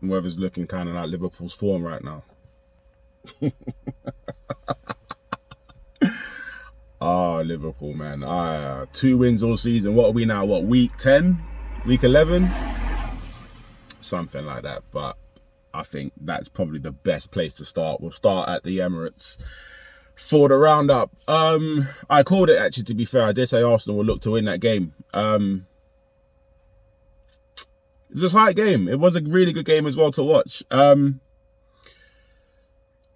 Weather's looking kind of like Liverpool's form right now. Liverpool, man. 2 wins all season. What are we now? What, week 10? Week 11? Something like that. But I think that's probably the best place to start. We'll start at the Emirates for the roundup. I called it, actually, to be fair. I did say Arsenal will look to win that game. It was a tight game. It was a really good game as well to watch.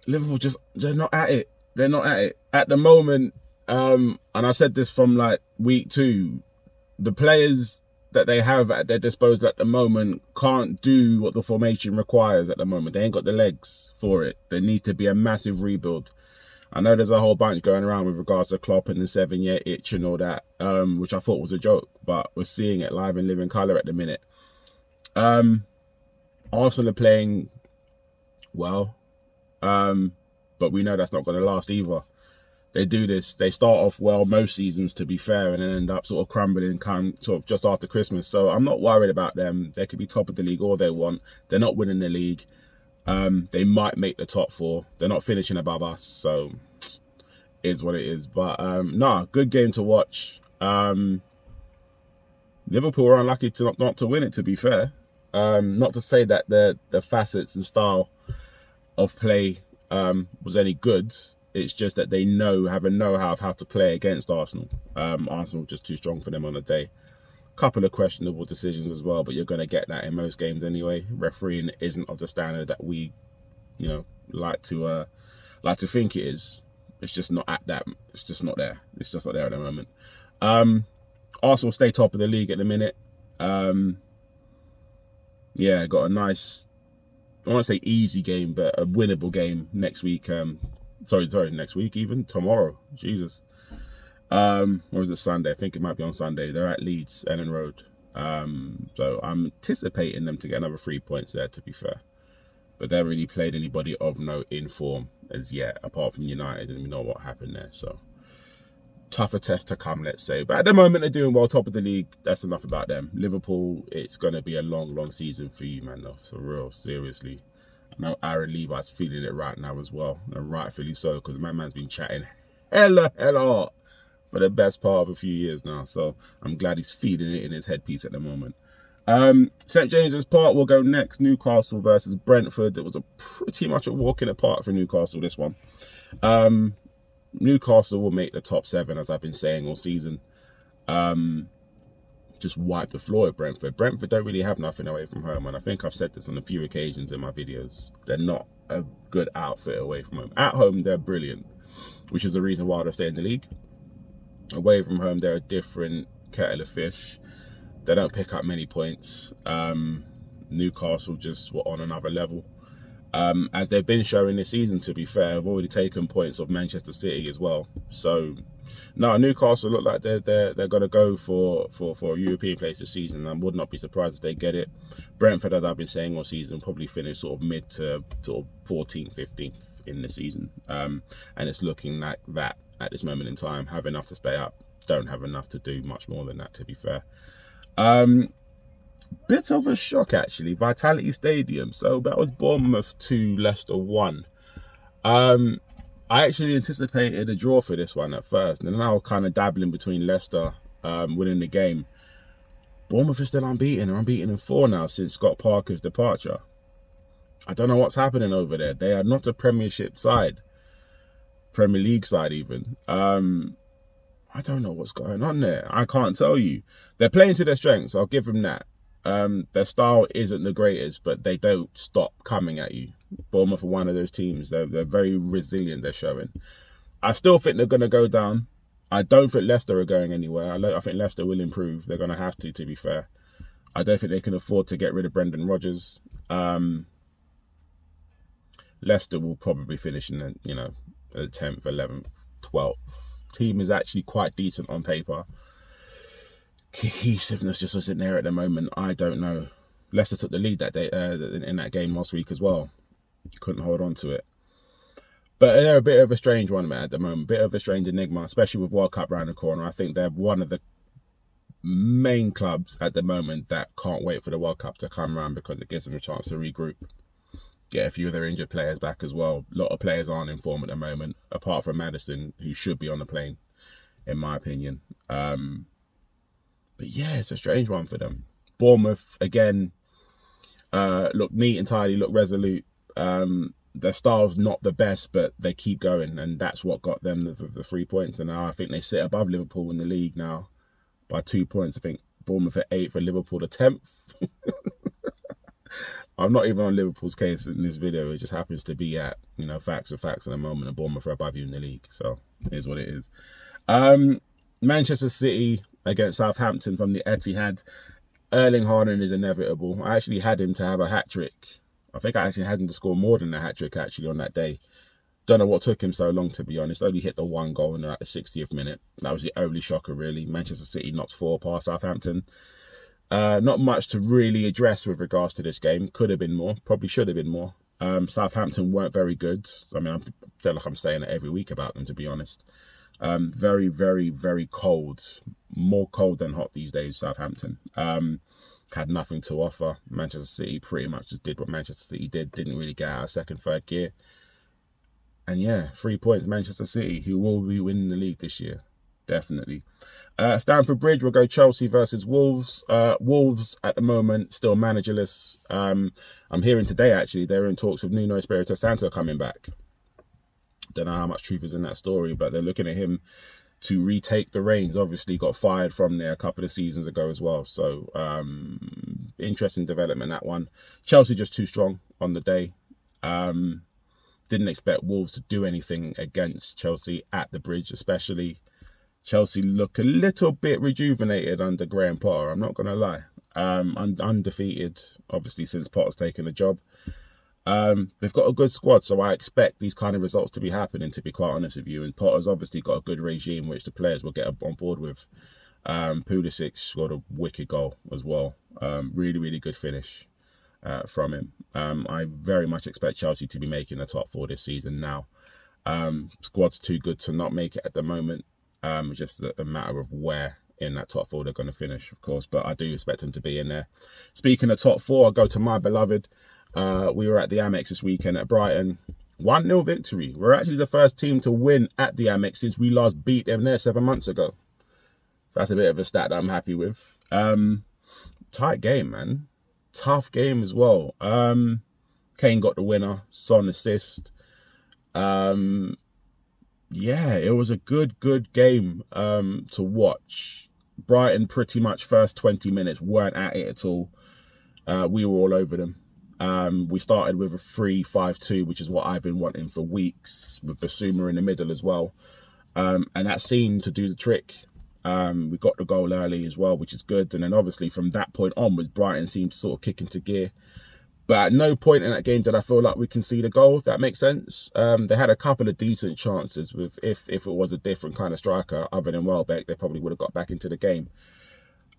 Liverpool they're not at it. They're not at it. At the moment, and I said this from like week 2, the players that they have at their disposal at the moment can't do what the formation requires at the moment. They ain't got the legs for it. There needs to be a massive rebuild. I know there's a whole bunch going around with regards to Klopp and the 7-year itch and all that, which I thought was a joke, but we're seeing it live in living colour at the minute. Arsenal are playing well, but we know that's not going to last either. They do this. They start off well most seasons, to be fair, and then end up sort of crumbling sort of just after Christmas. So I'm not worried about them. They could be top of the league all they want. They're not winning the league. They might make the top 4. They're not finishing above us, so is what it is. But good game to watch. Liverpool were unlucky not to win it, to be fair. Not to say that the facets and style of play was any good. It's just that they have a know-how of how to play against Arsenal. Arsenal were just too strong for them on the day. Couple of questionable decisions as well, but you're going to get that in most games anyway. Refereeing isn't of the standard that we, like to think it is. It's just not at that. It's just not there. It's just not there at the moment. Arsenal stay top of the league at the minute. Got a nice, I won't say easy game, but a winnable game next week. Next week even. Tomorrow. Jesus. Or is it Sunday? I think it might be on Sunday. They're at Leeds, Ellen Road. So I'm anticipating them to get another 3 points there, to be fair. But they haven't really played anybody of note in form as yet, apart from United, and we know what happened there. So tougher test to come, let's say. But at the moment, they're doing well, top of the league. That's enough about them. Liverpool, it's going to be a long, long season for you, man, though. For real, seriously. I know Aaron Levi's feeling it right now as well, and rightfully so, because my man's been chatting hella hard for the best part of a few years now. So I'm glad he's feeding it in his headpiece at the moment. St James's Park will go next. Newcastle versus Brentford. It was pretty much a walk in the park for Newcastle, this one. Newcastle will make the top 7, as I've been saying all season. Just wipe the floor at Brentford. Brentford don't really have nothing away from home, and I think I've said this on a few occasions in my videos. They're not a good outfit away from home. At home, they're brilliant, which is the reason why they stay in the league. Away from home, they're a different kettle of fish. They don't pick up many points. Newcastle just were on another level. As they've been showing this season, to be fair, have already taken points off Manchester City as well. So, no, Newcastle look like they're going to go for a European place this season. I would not be surprised if they get it. Brentford, as I've been saying all season, probably finish sort of mid to sort of 14th, 15th in the season. And it's looking like that at this moment in time. Have enough to stay up. Don't have enough to do much more than that, to be fair. Bit of a shock, actually. Vitality Stadium. So that was Bournemouth 2, Leicester 1. I actually anticipated a draw for this one at first, and then I was kind of dabbling between Leicester winning the game. Bournemouth is still unbeaten. They're unbeaten in 4 now since Scott Parker's departure. I don't know what's happening over there. They are not a Premiership side. Premier League side even. I don't know what's going on there. I can't tell you. They're playing to their strengths. I'll give them that. Their style isn't the greatest, but they don't stop coming at you. Bournemouth are one of those teams. They're very resilient, they're showing. I still think they're going to go down. I don't think Leicester are going anywhere. I think Leicester will improve. They're going to have to be fair. I don't think they can afford to get rid of Brendan Rodgers. Leicester will probably finish in the 10th, 11th, 12th. Team is actually quite decent on paper. Cohesiveness just isn't there at the moment. I don't know. Leicester took the lead that day in that game last week as well. Couldn't hold on to it. But they're a bit of a strange one, man, at the moment. Bit of a strange enigma, especially with World Cup round the corner. I think they're one of the main clubs at the moment that can't wait for the World Cup to come around because it gives them a chance to regroup, get a few of their injured players back as well. A lot of players aren't in form at the moment, apart from Maddison, who should be on the plane, in my opinion. But yeah, it's a strange one for them. Bournemouth, again, look neat and tidy, look resolute. Their style's not the best, but they keep going, and that's what got them the 3 points. And now I think they sit above Liverpool in the league now by 2 points. I think Bournemouth at 8th and Liverpool the 10th. I'm not even on Liverpool's case in this video. It just happens to be at, facts are facts at the moment, and Bournemouth are above you in the league. So it is what it is. Manchester City against Southampton from the Etihad. Erling Haaland is inevitable. I actually had him to have a hat-trick. I think I actually had him to score more than a hat-trick actually on that day. Don't know what took him so long, to be honest. Only hit the one goal in the 60th minute. That was the only shocker, really. Manchester City knocked 4 past Southampton. Not much to really address with regards to this game. Could have been more. Probably should have been more. Southampton weren't very good. I mean, I feel like I'm saying it every week about them, to be honest. Very, very, very cold. More cold than hot these days, Southampton. Had nothing to offer. Manchester City pretty much just did what Manchester City did. Didn't really get out of second, third gear. And yeah, 3 points, Manchester City, who will be winning the league this year. Definitely. Stamford Bridge, we'll go Chelsea versus Wolves. Wolves at the moment still managerless. I'm hearing today actually they're in talks with Nuno Espirito Santo coming back. Don't know how much truth is in that story, but they're looking at him to retake the reins. Obviously got fired from there a couple of seasons ago as well. So interesting development, that one. Chelsea just too strong on the day. Didn't expect Wolves to do anything against Chelsea at the Bridge, especially. Chelsea look a little bit rejuvenated under Graham Potter, I'm not going to lie. Undefeated, obviously, since Potter's taken the job. They've got a good squad, so I expect these kind of results to be happening, to be quite honest with you. And Potter's obviously got a good regime, which the players will get on board with. Pulisic scored a wicked goal as well. Really, really good finish from him. I very much expect Chelsea to be making the top 4 this season now. Squad's too good to not make it at the moment. Just a matter of where in that top 4 they're going to finish, of course. But I do expect them to be in there. Speaking of top 4, I'll go to my beloved. We were at the Amex this weekend at Brighton. 1-0 victory. We're actually the first team to win at the Amex since we last beat them there 7 months ago. That's a bit of a stat that I'm happy with. Tight game, man. Tough game as well. Kane got the winner. Son assist. Yeah, it was a good game to watch. Brighton pretty much first 20 minutes weren't at it at all. We were all over them. We started with a 3-5-2, which is what I've been wanting for weeks, with Basuma in the middle as well. And that seemed to do the trick. We got the goal early as well, which is good. And then obviously from that point onwards, Brighton seemed to sort of kick into gear. But at no point in that game did I feel like we conceded a goal, if that makes sense. They had a couple of decent chances with if it was a different kind of striker other than Welbeck, they probably would have got back into the game.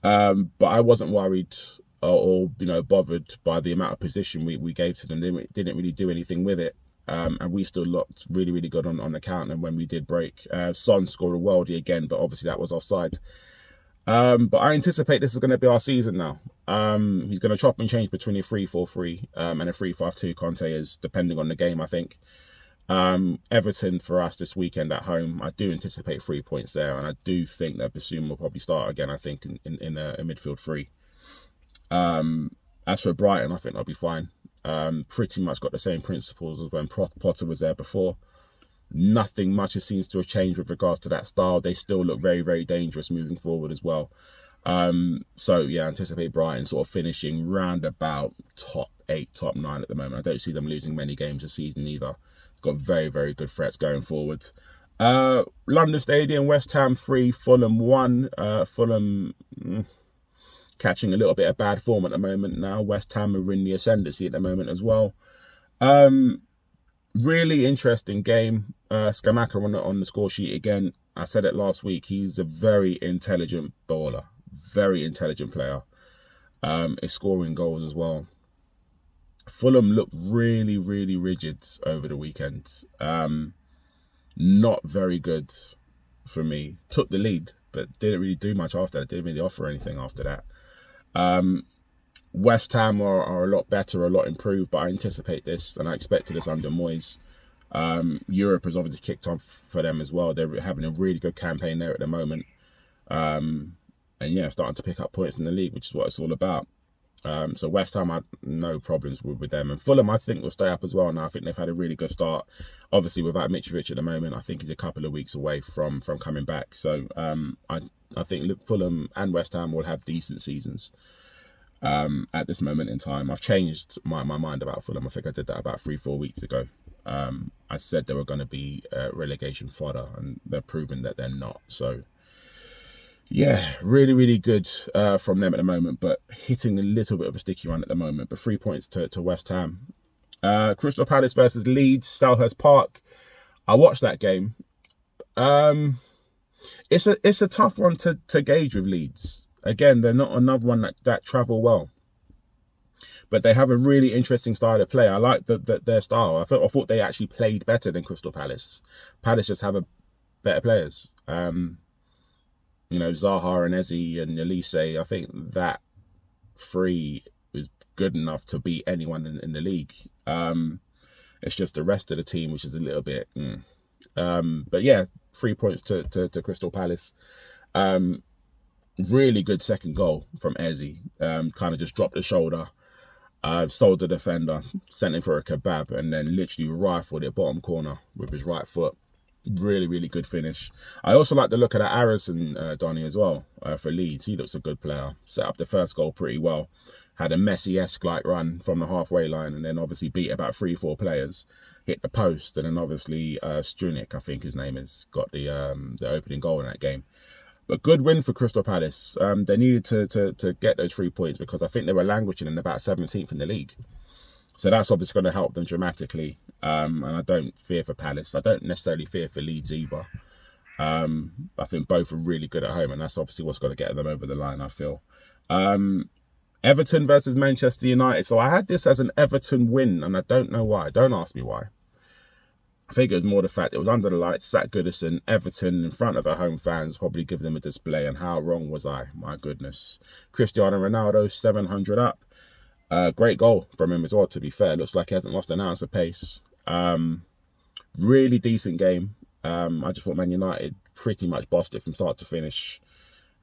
But I wasn't worried or bothered by the amount of position we gave to them. They didn't really do anything with it. And we still looked really, really good on the counter when we did break. Son scored a worldie again, but obviously that was offside. But I anticipate this is going to be our season now. He's going to chop and change between a 3-4-3 and a 3-5-2. Conte is, depending on the game, I think. Everton for us this weekend at home. I do anticipate 3 points there, and I do think that Basuma will probably start again, I think, in a midfield 3. As for Brighton, I think they'll be fine. Pretty much got the same principles as when Potter was there before. Nothing much seems to have changed with regards to that style. They still look very, very dangerous moving forward as well. So yeah, I anticipate Brighton sort of finishing round about top 8, top 9 at the moment. I don't see them losing many games this season either. Got very, very good threats going forward. London Stadium, West Ham 3, Fulham 1. Fulham catching a little bit of bad form at the moment now. West Ham are in the ascendancy at the moment as well. Really interesting game. Scamacca on the score sheet again. I said it last week. He's a very intelligent bowler. Very intelligent player. Is scoring goals as well. Fulham looked really, really rigid over the weekend. Not very good. for me. Took the lead, but didn't really do much after that. Didn't really offer anything after that. West Ham are a lot better, a lot improved, but I anticipate this, and I expected this under Moyes. Europe has obviously kicked off for them as well. They're having a really good campaign there at the moment. And yeah, starting to pick up points in the league, which is what it's all about. So West Ham had no problems with them. And Fulham, I think, will stay up as well. Now, I think they've had a really good start. Obviously, without Mitrovic at the moment, I think he's a couple of weeks away from coming back. So I think Fulham and West Ham will have decent seasons at this moment in time. I've changed my mind about Fulham. I think I did that about 3-4 weeks ago. I said they were going to be relegation fodder, and they're proving that they're not. So yeah, really, really good from them at the moment, but hitting a little bit of a sticky one at the moment. But 3 points to West Ham. Crystal Palace versus Leeds, Selhurst Park. I watched that game. It's a tough one to gauge with Leeds. Again, they're not another one that travel well, but they have a really interesting style of play. I like their style. I thought they actually played better than Crystal Palace. Palace just have better players. Zaha and Eze and Elise, I think that three is good enough to beat anyone in the league. It's just the rest of the team, which is a little bit... but yeah, 3 points to Crystal Palace. Really good second goal from Eze. Kind of just dropped the shoulder, sold the defender, sent him for a kebab, and then literally rifled it bottom corner with his right foot. Really, really good finish. I also like the look of that Harrison, Donny, as well, for Leeds. He looks a good player. Set up the first goal pretty well. Had a Messi-esque like run from the halfway line, and then obviously beat about 3-4 players. Hit the post, and then obviously Strunik, I think his name is, got the opening goal in that game. But good win for Crystal Palace. They needed to get those 3 points because I think they were languishing in about 17th in the league. So that's obviously going to help them dramatically. And I don't fear for Palace. I don't necessarily fear for Leeds either. I think both are really good at home, and that's obviously what's going to get them over the line, I feel. Everton versus Manchester United. So I had this as an Everton win, and I don't know why. Don't ask me why. I think it was more the fact it was under the lights, Zach Goodison, Everton in front of the home fans, probably give them a display, and how wrong was I? My goodness. Cristiano Ronaldo, 700 up. Great goal from him as well, to be fair. Looks like he hasn't lost an ounce of pace. Really decent game. I just thought Man United pretty much bossed it from start to finish,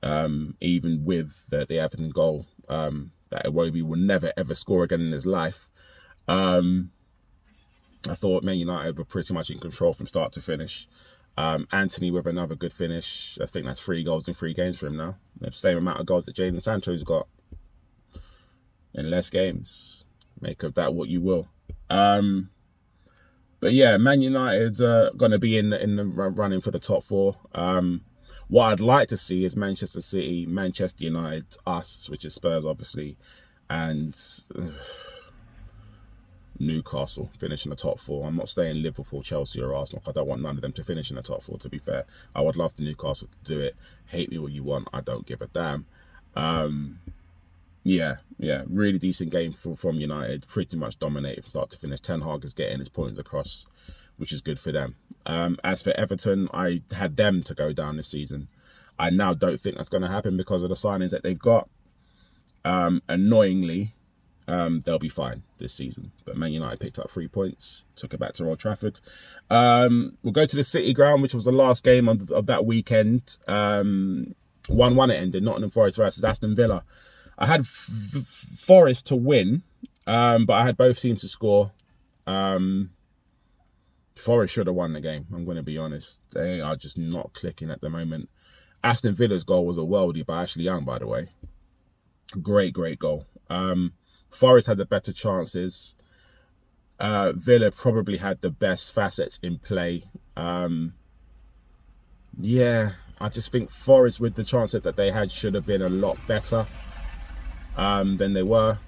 even with the Everton goal that Iwobi will never, ever score again in his life. I thought Man United were pretty much in control from start to finish. Anthony with another good finish. I think that's 3 goals in 3 games for him now. The same amount of goals that Jadon Sancho's got in less games. Make of that what you will. But yeah, Man United going to be in the running for the top 4. What I'd like to see is Manchester City, Manchester United, us, which is Spurs obviously, and Newcastle finish in the top 4. I'm not saying Liverpool, Chelsea or Arsenal. I don't want none of them to finish in the top 4, to be fair. I would love the Newcastle to do it. Hate me what you want. I don't give a damn. Yeah, really decent game from United. Pretty much dominated from start to finish. Ten Hag is getting his points across, which is good for them. As for Everton, I had them to go down this season. I now don't think that's going to happen because of the signings that they've got. Annoyingly, they'll be fine this season. But Man United picked up 3 points, took it back to Old Trafford. We'll go to the City ground, which was the last game of that weekend. 1-1 it ended, Nottingham Forest versus Aston Villa. I had Forest to win, but I had both teams to score. Forest should have won the game, I'm going to be honest. They are just not clicking at the moment. Aston Villa's goal was a worldie by Ashley Young, by the way. Great goal. Forest had the better chances. Villa probably had the best facets in play. Yeah, I just think Forest, with the chances that they had, should have been a lot better than they were.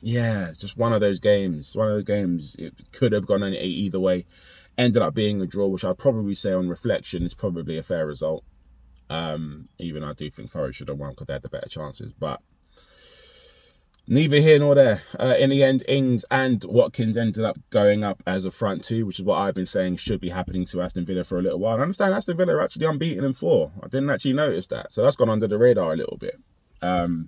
Yeah, just one of those games. It could have gone either way. Ended up being a draw, which I'd probably say on reflection is probably a fair result. Even I do think Forest should have won because they had the better chances. But Neither here nor there. In the end, Ings and Watkins ended up going up as a front two, which is what I've been saying should be happening to Aston Villa for a little while. I understand Aston Villa are actually unbeaten in 4. I didn't actually notice that. So that's gone under the radar a little bit. But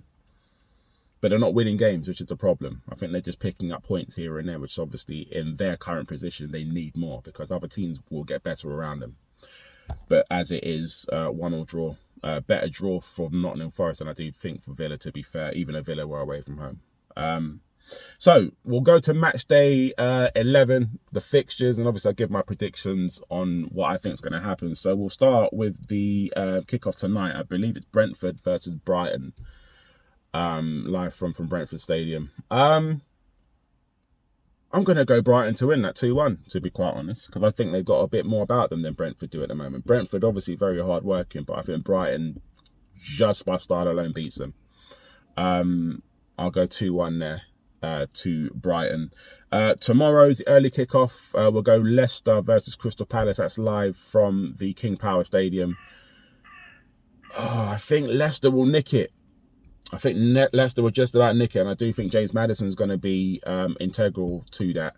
they're not winning games, which is a problem. I think they're just picking up points here and there, which obviously in their current position, they need more because other teams will get better around them. But as it is, 1-1 draw. Better draw for Nottingham Forest than I do think for Villa, to be fair, even though Villa were away from home. So we'll go to match day 11, the fixtures, and obviously I'll give my predictions on what I think is going to happen. So we'll start with the kickoff tonight. I believe it's Brentford versus Brighton. Live from Brentford Stadium. I'm going to go Brighton to win that 2-1, to be quite honest, because I think they've got a bit more about them than Brentford do at the moment. Brentford obviously very hard working, but I think Brighton, just by style alone, beats them. I'll go 2-1 there to Brighton. Tomorrow's early kickoff. We'll go Leicester versus Crystal Palace. That's live from the King Power Stadium. I think Leicester will nick it. I think Leicester will just about nick it, and I do think James Maddison's going to be integral to that.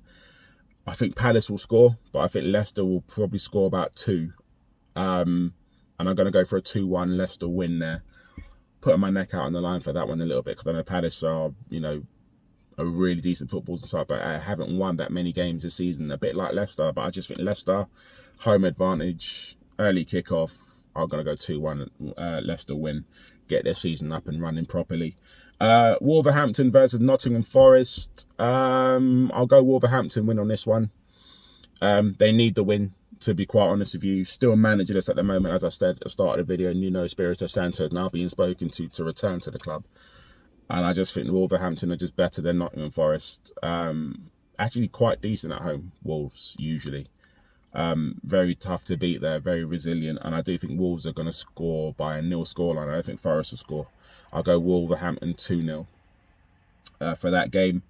I think Palace will score, but I think Leicester will probably score about 2. And I'm going to go for a 2-1 Leicester win there. Putting my neck out on the line for that one a little bit, because I know Palace are, a really decent football side, but I haven't won that many games this season, a bit like Leicester. But I just think Leicester, home advantage, early kickoff. I'm going to go 2-1 Leicester win. Get their season up and running properly. Wolverhampton versus Nottingham Forest. I'll go Wolverhampton win on this one. They need the win, to be quite honest with you. Still managerless at the moment, as I said at the start of the video. Nuno Espirito Santo is now being spoken to return to the club. And I just think Wolverhampton are just better than Nottingham Forest. Actually quite decent at home, Wolves, usually. Very tough to beat there, very resilient, and I do think Wolves are going to score by a 0 scoreline. I don't think Forest will score. I'll go Wolverhampton 2-0 for that game.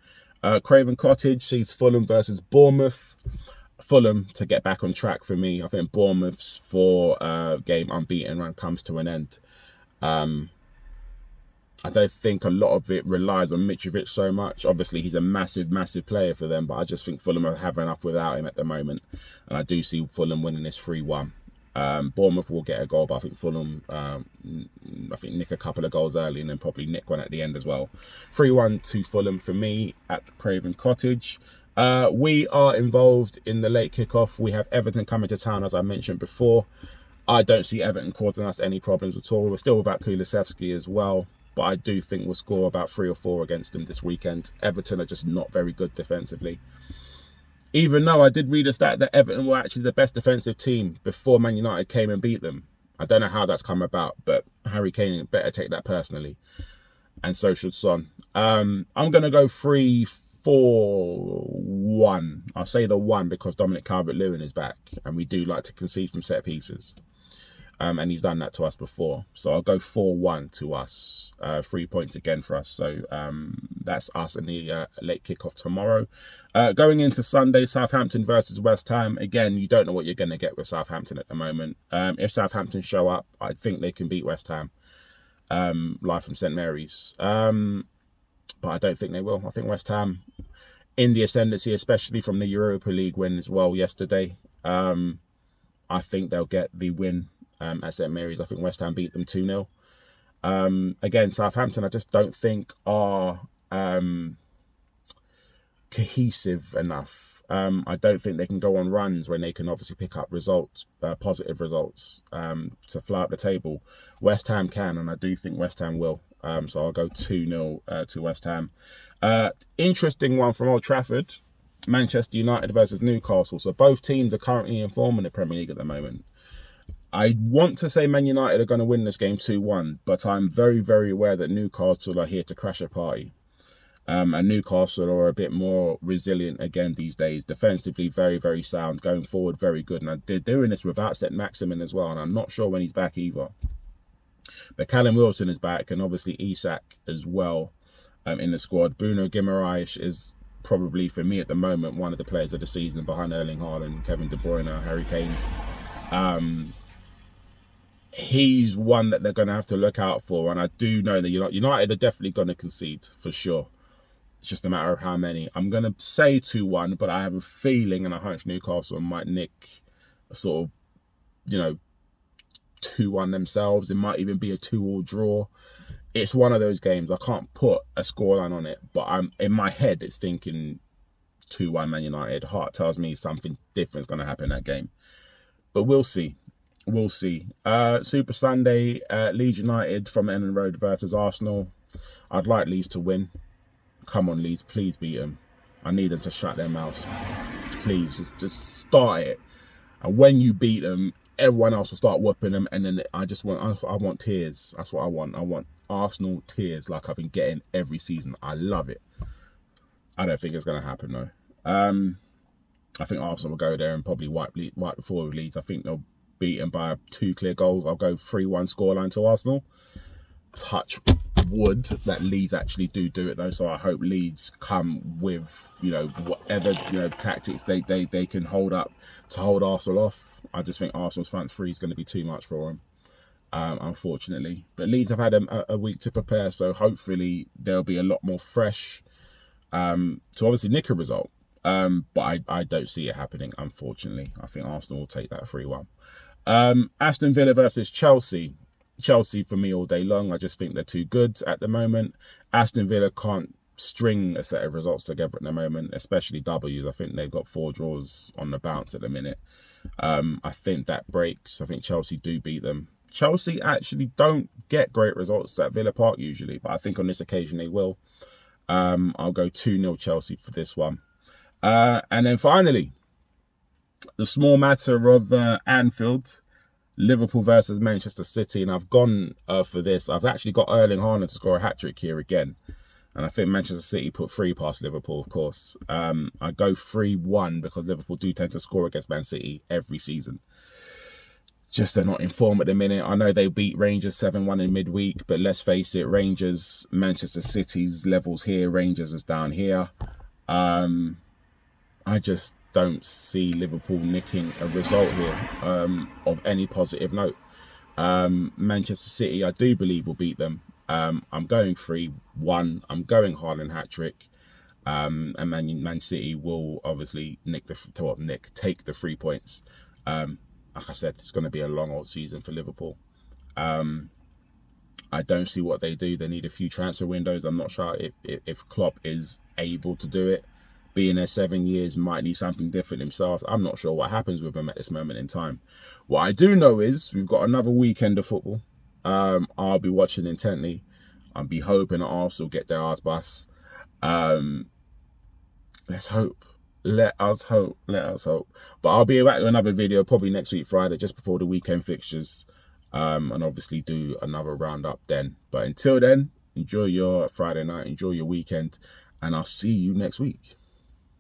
Craven Cottage sees Fulham versus Bournemouth. Fulham to get back on track for me. I think Bournemouth's 4-game unbeaten run comes to an end. I don't think a lot of it relies on Mitrovic so much. Obviously, he's a massive, massive player for them, but I just think Fulham have enough without him at the moment. And I do see Fulham winning this 3-1. Bournemouth will get a goal, but I think Fulham, nick a couple of goals early and then probably nick one at the end as well. 3-1 to Fulham for me at Craven Cottage. We are involved in the late kickoff. We have Everton coming to town, as I mentioned before. I don't see Everton causing us any problems at all. We're still without Kulusevski as well. But I do think we'll score about 3 or 4 against them this weekend. Everton are just not very good defensively. Even though I did read a stat that Everton were actually the best defensive team before Man United came and beat them. I don't know how that's come about, but Harry Kane better take that personally. And so should Son. I'm going to go 3-4-1. I'll say the 1 because Dominic Calvert-Lewin is back. And we do like to concede from set pieces. And he's done that to us before. So I'll go 4-1 to us. 3 points again for us. So that's us in the late kickoff tomorrow. Going into Sunday, Southampton versus West Ham. Again, you don't know what you're going to get with Southampton at the moment. If Southampton show up, I think they can beat West Ham. Live from St Mary's. But I don't think they will. I think West Ham in the ascendancy, especially from the Europa League win as well yesterday. I think they'll get the win. At St Mary's. I think West Ham beat them 2-0. Again, Southampton, I just don't think are cohesive enough. I don't think they can go on runs when they can obviously pick up results, positive results, to fly up the table. West Ham can, and I do think West Ham will. So I'll go 2-0 to West Ham. Interesting one from Old Trafford. Manchester United versus Newcastle. So both teams are currently in form in the Premier League at the moment. I want to say Man United are going to win this game 2-1, but I'm very, very aware that Newcastle are here to crash a party. And Newcastle are a bit more resilient again these days. Defensively, very, very sound. Going forward, very good. And they're doing this without St Maximin as well, and I'm not sure when he's back either. But Callum Wilson is back, and obviously Isak as well in the squad. Bruno Guimaraes is probably, for me at the moment, one of the players of the season behind Erling Haaland, Kevin De Bruyne, Harry Kane. He's one that they're going to have to look out for, and I do know that United are definitely going to concede for sure. It's just a matter of how many. I'm going to say 2-1, but I have a feeling and a hunch Newcastle might nick a sort of, 2-1 themselves. It might even be a 2-2 draw. It's one of those games. I can't put a scoreline on it, but I'm in my head, it's thinking 2-1 Man United. Heart tells me something different is going to happen in that game. But we'll see. We'll see. Super Sunday, Leeds United from Ellen Road versus Arsenal. I'd like Leeds to win. Come on, Leeds, please beat them. I need them to shut their mouths. Please, just start it. And when you beat them, everyone else will start whooping them. And then I want tears. That's what I want. I want Arsenal tears like I've been getting every season. I love it. I don't think it's going to happen, though. I think Arsenal will go there and probably wipe the floor with Leeds. I think they'll beat them by 2 clear goals. I'll go 3-1 scoreline to Arsenal. Touch wood that Leeds actually do it though, so I hope Leeds come with whatever tactics they can hold up to hold Arsenal off. I just think Arsenal's front three is going to be too much for them, unfortunately. But Leeds have had a week to prepare, so hopefully they'll be a lot more fresh to obviously nick a result. But I don't see it happening, unfortunately. I think Arsenal will take that 3-1. Aston Villa versus Chelsea. Chelsea for me all day long. I just think they're too good at the moment. Aston Villa can't string a set of results together at the moment, especially W's. I think they've got 4 draws on the bounce at the minute. I think that breaks. I think Chelsea do beat them. Chelsea actually don't get great results at Villa Park usually, but I think on this occasion they will. I'll go 2-0 Chelsea for this one. And then finally, the small matter of Anfield. Liverpool versus Manchester City, and I've gone for this. I've actually got Erling Haaland to score a hat-trick here again, and I think Manchester City put 3 past Liverpool, of course. I go 3-1 because Liverpool do tend to score against Man City every season. Just they're not in form at the minute. I know they beat Rangers 7-1 in midweek, but let's face it, Rangers, Manchester City's levels here, Rangers is down here. I just don't see Liverpool nicking a result here of any positive note. Manchester City, I do believe, will beat them. I'm going 3-1. I'm going Haaland hat-trick. And Man City will obviously take the 3 points. Like I said, it's going to be a long old season for Liverpool. I don't see what they do. They need a few transfer windows. I'm not sure if Klopp is able to do it. Being there 7 years, might need something different himself. I'm not sure what happens with him at this moment in time. What I do know is we've got another weekend of football. I'll be watching intently. I'll be hoping that Arsenal get their arse bus. Let's hope. Let us hope. But I'll be back with another video probably next week, Friday, just before the weekend fixtures. And obviously do another roundup then. But until then, enjoy your Friday night, enjoy your weekend, and I'll see you next week.